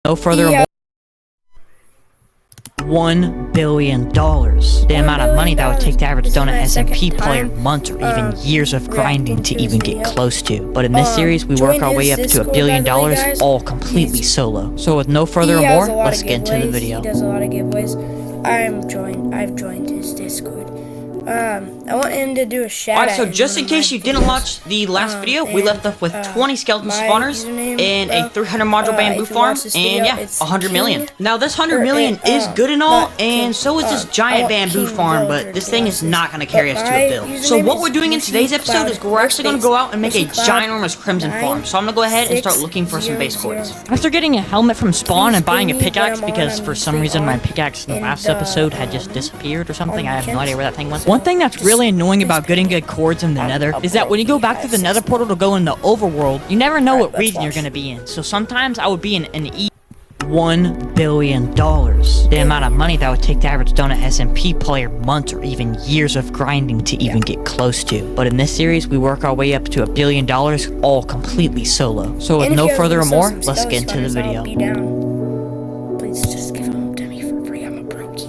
No further ado, $1 billion. The amount of money that would take the average DonutSMP player months or even years of grinding to even get close to. But in this series, we work our way up to $1 billion, all completely solo. So with no further ado, let's get into the video. He does a lot of giveaways. I've joined his Discord. I want him to do a shout out. Alright, so just in case you didn't watch the last video, we left off with 20 skeleton spawners and a 300 module bamboo farm, and yeah, 100 million. Now this 100 million is good and all, and so is this giant bamboo farm, but this thing is not going to carry us to a build. So what we're doing in today's episode is we're actually going to go out and make a ginormous crimson farm. So I'm going to go ahead and start looking for some base coordinates. After getting a helmet from spawn and buying a pickaxe, because for some reason my pickaxe in the last episode had just disappeared or something, I have no idea where that thing went. One thing that's really annoying about getting good cords in the nether is that when you go back to the nether portal to go in the overworld, you never know what region you're going to be in. So sometimes I would be in an $1 billion. The amount of money that would take the average DonutSMP player months or even years of grinding to even get close to. But in this series, we work our way up to $1 billion, all completely solo. So with no further ado, let's get into the video. Please just give them to me for free. I'm a brokey.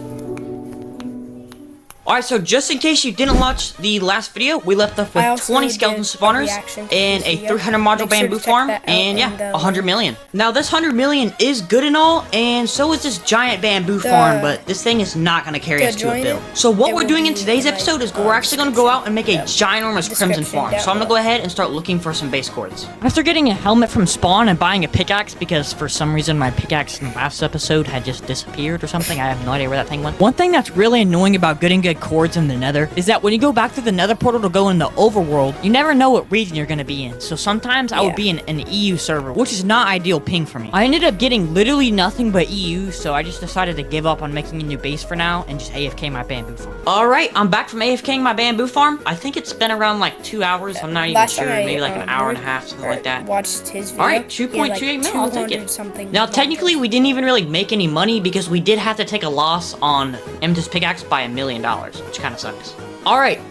Alright, so just in case you didn't watch the last video, we left off with 20 skeleton spawners and a 300 module bamboo farm, and yeah, 100 million. Now this 100 million is good and all, and so is this giant bamboo farm, but this thing is not going to carry us to a build. So what we're doing in today's episode is we're actually going to go out and make a ginormous crimson farm. So I'm going to go ahead and start looking for some base coords. After getting a helmet from spawn and buying a pickaxe, because for some reason my pickaxe in the last episode had just disappeared or something, I have no idea where that thing went. One thing that's really annoying about getting good cords in the nether is that when you go back to the nether portal to go in the overworld, you never know what region you're going to be in. So sometimes I would be in an EU server, which is not ideal ping for me. I ended up getting literally nothing but EU, so I just decided to give up on making a new base for now and just AFK my bamboo farm. Alright, I'm back from AFKing my bamboo farm. I think it's been around like 2 hours. I'm not even sure. Maybe like an hour and a half, something like that. Watched his video. Alright, 2.28 mil, I'll take it. Now technically we didn't even really make any money because we did have to take a loss on M's pickaxe by $1 million, which kind of sucks. Alright,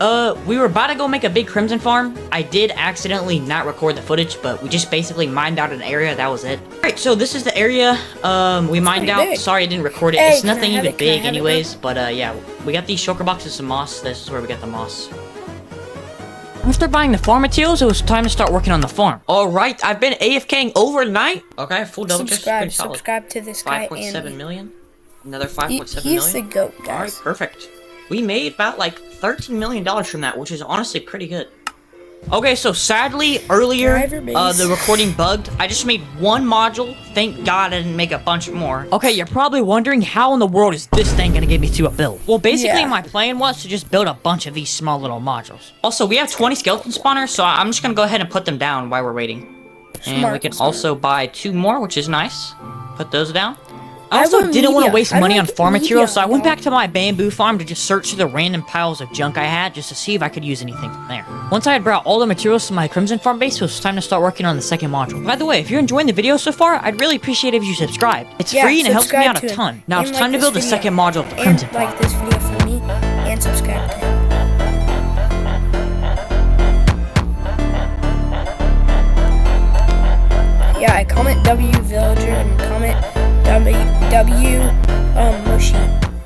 we were about to go make a big crimson farm. I did accidentally not record the footage, but we just basically mined out an area, that was it. Alright, so this is the area, we mined out. Sorry I didn't record it. It's nothing even big anyways, but yeah, we got these shulker boxes of moss. This is where we got the moss. After buying the farm materials, it was time to start working on the farm. Alright, I've been AFKing overnight. Okay, full double just pretty solid. Subscribe to this guy. 5.7 million. Another 5.7 million. He's the GOAT, guys. Alright, perfect. We made about like $13 million from that, which is honestly pretty good. Okay, so sadly, earlier, the recording bugged. I just made one module. Thank God I didn't make a bunch more. Okay, you're probably wondering how in the world is this thing gonna get me to a build? Well, basically my plan was to just build a bunch of these small little modules. Also, we have 20 skeleton spawners, so I'm just gonna go ahead and put them down while we're waiting. And we can also buy 2 more, which is nice. Put those down. I also didn't want to waste money on farm materials, so I went back to my bamboo farm to just search through the random piles of junk I had just to see if I could use anything from there. Once I had brought all the materials to my crimson farm base, it was time to start working on the second module. By the way, if you're enjoying the video so far, I'd really appreciate it if you subscribe. It's free and it helps me out a ton. Now it's time to build the second module of the crimson farm. Like this video for me and subscribe to him. Yeah, I comment W Villager and comment W Mushy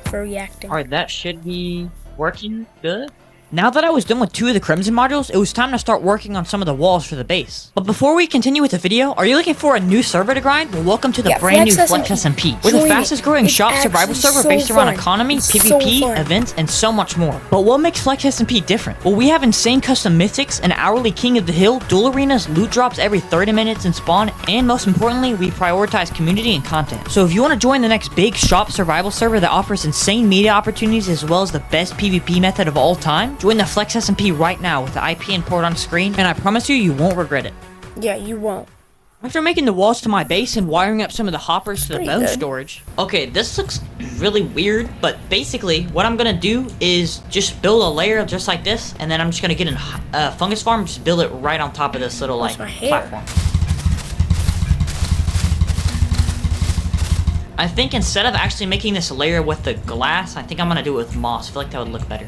for reacting. Alright, that should be working good. Now that I was done with 2 of the crimson modules, it was time to start working on some of the walls for the base. But before we continue with the video, are you looking for a new server to grind? Well, welcome to the brand new FlexSMP. We're the fastest growing shop survival server based around economy, PvP, events, and so much more. But what makes FlexSMP different? Well, we have insane custom mythics, an hourly king of the hill, duel arenas, loot drops every 30 minutes in spawn, and most importantly, we prioritize community and content. So if you want to join the next big shop survival server that offers insane media opportunities as well as the best PvP method of all time, join the FlexSMP right now with the IP and port on screen, and I promise you won't regret it. Yeah, you won't. After making the walls to my base and wiring up some of the hoppers to the bone storage. Okay, this looks really weird, but basically what I'm gonna do is just build a layer just like this, and then I'm just gonna get a fungus farm and just build it right on top of this little like platform. I think instead of actually making this layer with the glass, I think I'm gonna do it with moss. I feel like that would look better.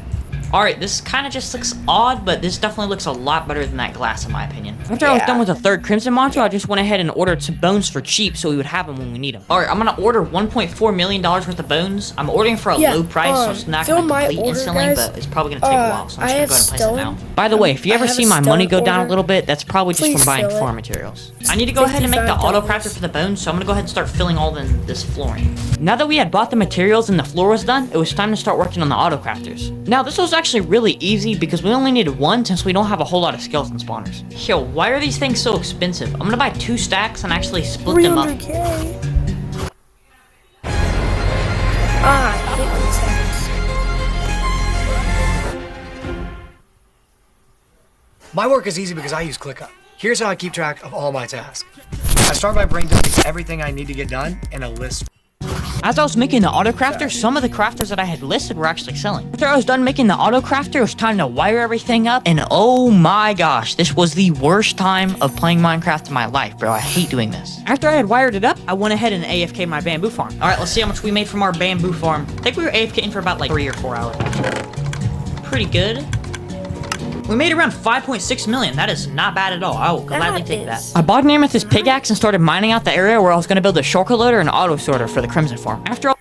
Alright, this kind of just looks odd, but this definitely looks a lot better than that glass in my opinion. After I was done with the third Crimson module, I just went ahead and ordered some bones for cheap so we would have them when we need them. Alright, I'm gonna order $1.4 million worth of bones. I'm ordering for a low price, so it's not gonna complete instantly, but it's probably gonna take a while, so I'm just gonna go ahead and place it now. By the way, if you ever see my money go down a little bit, that's probably just from buying farm materials. I need to go ahead and make the auto crafter for the bones, so I'm gonna go ahead and start filling all in this flooring. Now that we had bought the materials and the floor was done, it was time to start working on the auto crafters. Now this was actually really easy because we only needed one since we don't have a whole lot of skeleton spawners. Yo, why are these things so expensive? I'm gonna buy 2 stacks and actually split them up. 300K. I hate these. My work is easy because I use ClickUp. Here's how I keep track of all my tasks. I start by braindumping everything I need to get done in a list. As I was making the auto crafter, some of the crafters that I had listed were actually selling. After I was done making the auto crafter, it was time to wire everything up, and oh my gosh, this was the worst time of playing Minecraft in my life, bro. I hate doing this. After I had wired it up, I went ahead and AFK'd my bamboo farm. Alright, let's see how much we made from our bamboo farm. I think we were AFKing for about like 3 or 4 hours. Pretty good. We made around 5.6 million. That is not bad at all. I will gladly take that. I bought an amethyst pickaxe and started mining out the area where I was going to build a shulker loader and auto sorter for the Crimson farm. After all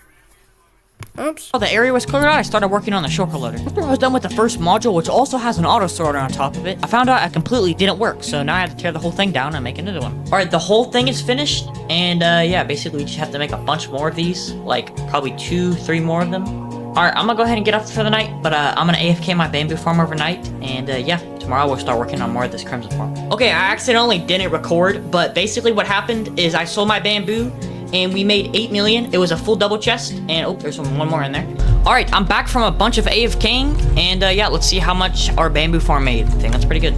the area was cleared out, I started working on the shulker loader. After I was done with the first module, which also has an auto sorter on top of it, I found out it completely didn't work. So now I had to tear the whole thing down and make another one. Alright, the whole thing is finished. And yeah, basically we just have to make a bunch more of these. Like probably 2, 3 more of them. Alright, I'm gonna go ahead and get up for the night, but I'm gonna AFK my bamboo farm overnight, and yeah, tomorrow we'll start working on more of this Crimson farm. Okay, I accidentally didn't record, but basically what happened is I sold my bamboo, and we made 8 million. It was a full double chest, and oh, there's one more in there. Alright, I'm back from a bunch of AFKing, and yeah, let's see how much our bamboo farm made. I think that's pretty good.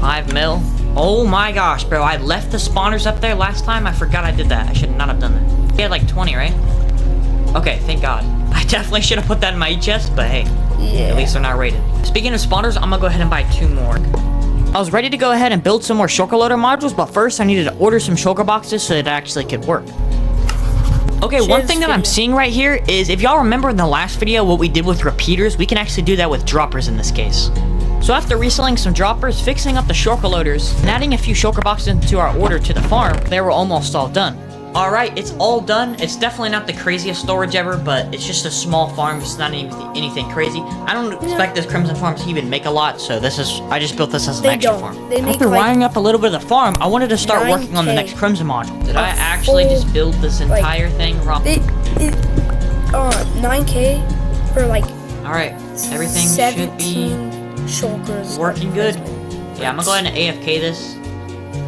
5 mil. Oh my gosh, bro, I left the spawners up there last time. I forgot I did that. I should not have done that. We had like 20, right? Okay, thank God. I definitely should have put that in my chest, but hey, at least they're not rated. Speaking of spawners, I'm gonna go ahead and buy 2 more. I was ready to go ahead and build some more shulker loader modules, but first I needed to order some shulker boxes so that it actually could work. Okay, one thing that I'm seeing right here is, if y'all remember in the last video what we did with repeaters, we can actually do that with droppers in this case. So after reselling some droppers, fixing up the shulker loaders, and adding a few shulker boxes into our order to the farm, they were almost all done. Alright, it's all done. It's definitely not the craziest storage ever, but it's just a small farm. It's not anything crazy. I don't expect this Crimson farm to even make a lot, so I just built this as an extra farm. After wiring up a little bit of the farm, I wanted to start working on the next Crimson module. Did I actually just build this entire thing wrong? 9K for like. Alright, everything should be shulkers working good. Yeah, I'm gonna go ahead and AFK this.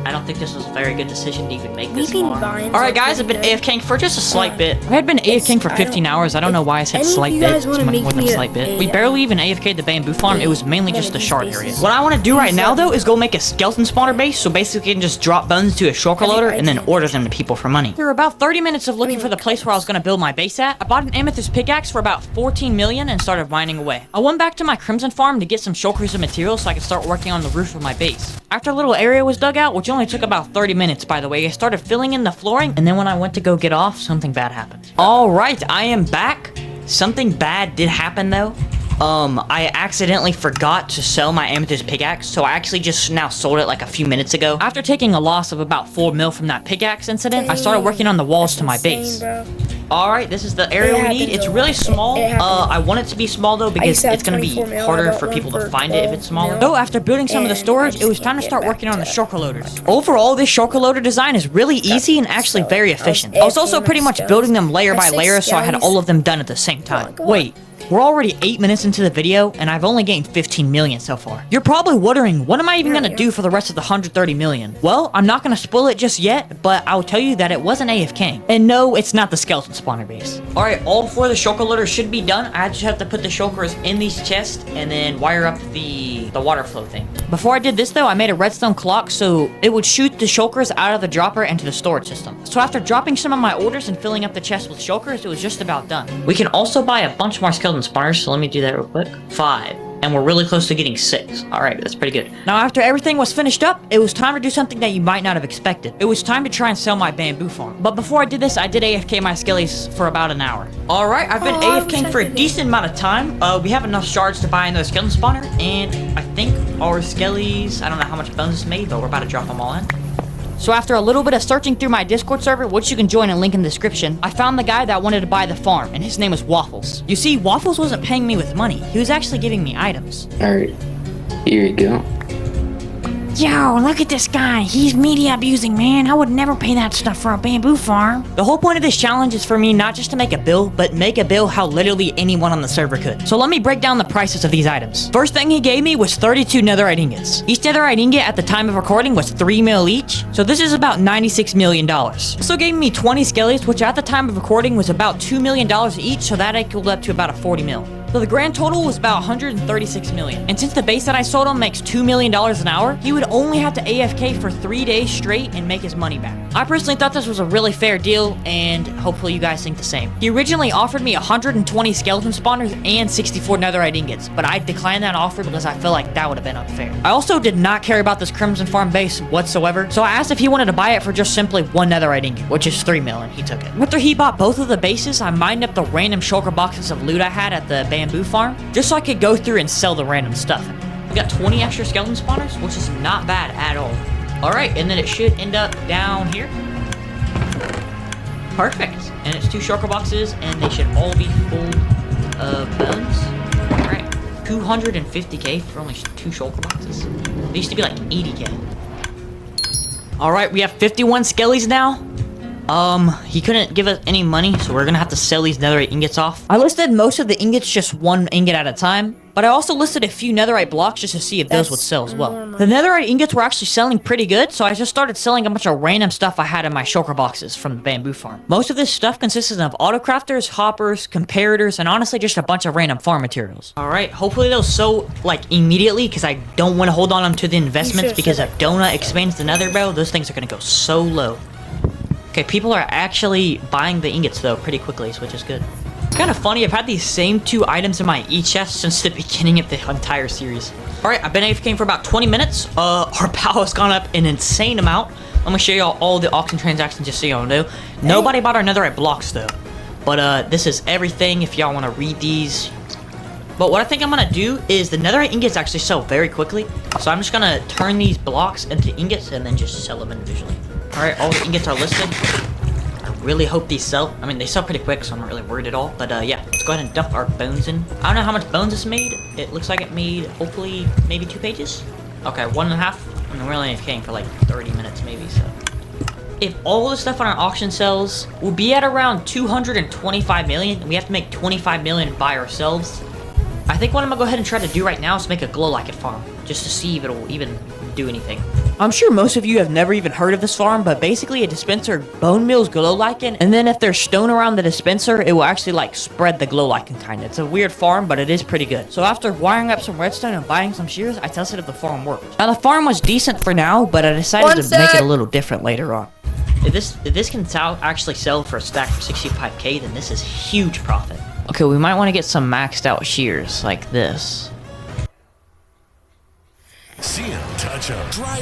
I don't think this was a very good decision to even make this farm. Alright guys, I've been AFKing for just a slight bit. I had been AFKing for 15 hours. I don't know why I said slight bit. It's much more than a slight bit. We barely even AFK'd the bamboo farm. It was mainly just the shard area. What I want to do right now though is go make a skeleton spawner base, so basically I can just drop bones to a shulker loader and then order them to people for money. After about 30 minutes of looking for the place where I was going to build my base at, I bought an amethyst pickaxe for about 14 million and started mining away. I went back to my Crimson farm to get some shulkers and materials so I could start working on the roof of my base. After a little area was dug out, which only took about 30 minutes by the way, I started filling in the flooring, and then when I went to go get off, something bad happened. Alright, I am back. Something bad did happen though. I accidentally forgot to sell my amethyst pickaxe, so I actually just now sold it like a few minutes ago. After taking a loss of about 4 mil from that pickaxe incident, I started working on the walls to my base. Alright, this is the area we need. It's really small. I want it to be small though because it's going to be harder for people to find it if it's smaller. So after building some of the storage, it was time to start working on the shulker loaders. Overall, this shulker loader design is really easy and actually very efficient. I was also pretty much building them layer by layer, so I had all of them done at the same time. Wait. We're already 8 minutes into the video, and I've only gained 15 million so far. You're probably wondering, what am I even gonna do for the rest of the 130 million? Well, I'm not gonna spoil it just yet, but I'll tell you that it wasn't AFK. And no, it's not the skeleton spawner base. Alright, all 4 of the shulker loaders should be done. I just have to put the shulkers in these chests, and then wire up the water flow thing. Before I did this though, I made a redstone clock, so it would shoot the shulkers out of the dropper into the storage system. So after dropping some of my orders and filling up the chest with shulkers, it was just about done. We can also buy a bunch more skeleton spawners, so let me do that real quick. 5. and we're really close to getting 6. Alright, that's pretty good. Now, after everything was finished up, it was time to do something that you might not have expected. It was time to try and sell my bamboo farm. But before I did this, I did AFK my skellies for about an hour. Alright, I've been AFKing for a decent amount of time. We have enough shards to buy another skeleton spawner, and I think our skellies, I don't know how much bones it's made, but we're about to drop them all in. So after a little bit of searching through my Discord server, which you can join and link in the description, I found the guy that wanted to buy the farm, and his name was Waffles. You see, Waffles wasn't paying me with money. He was actually giving me items. Alright, here you go. Yo, look at this guy. He's media abusing, man. I would never pay that stuff for a bamboo farm. The whole point of this challenge is for me not just to make a bill, but make a bill how literally anyone on the server could. So let me break down the prices of these items. First thing he gave me was 32 netherite ingots. Each netherite ingot at the time of recording was 3 mil each, so this is about $96 million. Also gave me 20 skellies, which at the time of recording was about $2 million each, so that equaled up to about a 40 mil. So the grand total was about 136 million. And since the base that I sold him makes $2 million an hour, he would only have to AFK for 3 days straight and make his money back. I personally thought this was a really fair deal, and hopefully you guys think the same. He originally offered me 120 skeleton spawners and 64 netherite ingots, but I declined that offer because I feel like that would have been unfair. I also did not care about this Crimson Farm base whatsoever, so I asked if he wanted to buy it for just simply 1 netherite ingot, which is 3 mil, and he took it. After he bought both of the bases, I mined up the random shulker boxes of loot I had at the bamboo farm, just so I could go through and sell the random stuff. We got 20 extra skeleton spawners, which is not bad at all. Alright, and then it should end up down here. Perfect. And it's 2 shulker boxes, and they should all be full of bones. Alright, 250k for only 2 shulker boxes. They used to be like 80k. Alright, we have 51 skellies now. He couldn't give us any money, so we're gonna have to sell these netherite ingots off. I listed most of the ingots just 1 ingot at a time, but I also listed a few netherite blocks just to see if those would sell as well. The netherite ingots were actually selling pretty good, so I just started selling a bunch of random stuff I had in my shulker boxes from the bamboo farm. Most of this stuff consisted of autocrafters, hoppers, comparators, and honestly just a bunch of random farm materials. Alright, hopefully they'll sell like immediately, because I don't want to hold on them to the investments, because if Donut expands the nether barrel, those things are gonna go so low. Okay, people are actually buying the ingots though pretty quickly, which is good. It's kind of funny, I've had these same 2 items in my e-chest since the beginning of the entire series. Alright, I've been AFKing for about 20 minutes. Our POW has gone up an insane amount. I'm gonna show y'all all the auction transactions just so y'all know. Nobody bought our netherite blocks though. But this is everything if y'all want to read these. But what I think I'm gonna do is the netherite ingots actually sell very quickly. So I'm just gonna turn these blocks into ingots and then just sell them individually. Alright, all the ingots are listed. I really hope these sell. I mean, they sell pretty quick, so I'm not really worried at all. But yeah, let's go ahead and dump our bones in. I don't know how much bones it's made. It looks like it made, hopefully, maybe 2 pages. Okay, 1.5. I mean, we're only AFKing for like 30 minutes maybe, so. If all the stuff on our auction sells, we'll be at around 225 million, and we have to make 25 million by ourselves. I think what I'm gonna go ahead and try to do right now is make a glow lichen farm, just to see if it'll even do anything. I'm sure most of you have never even heard of this farm, but basically a dispenser bone mills glow lichen, and then if there's stone around the dispenser, it will actually like spread the glow lichen kind of. It's a weird farm, but it is pretty good. So after wiring up some redstone and buying some shears, I tested if the farm worked. Now the farm was decent for now, but I decided to make it a little different later on. If this can actually sell for a stack for 65k, then this is huge profit. Okay, we might want to get some maxed out shears like this. See him touch him, drive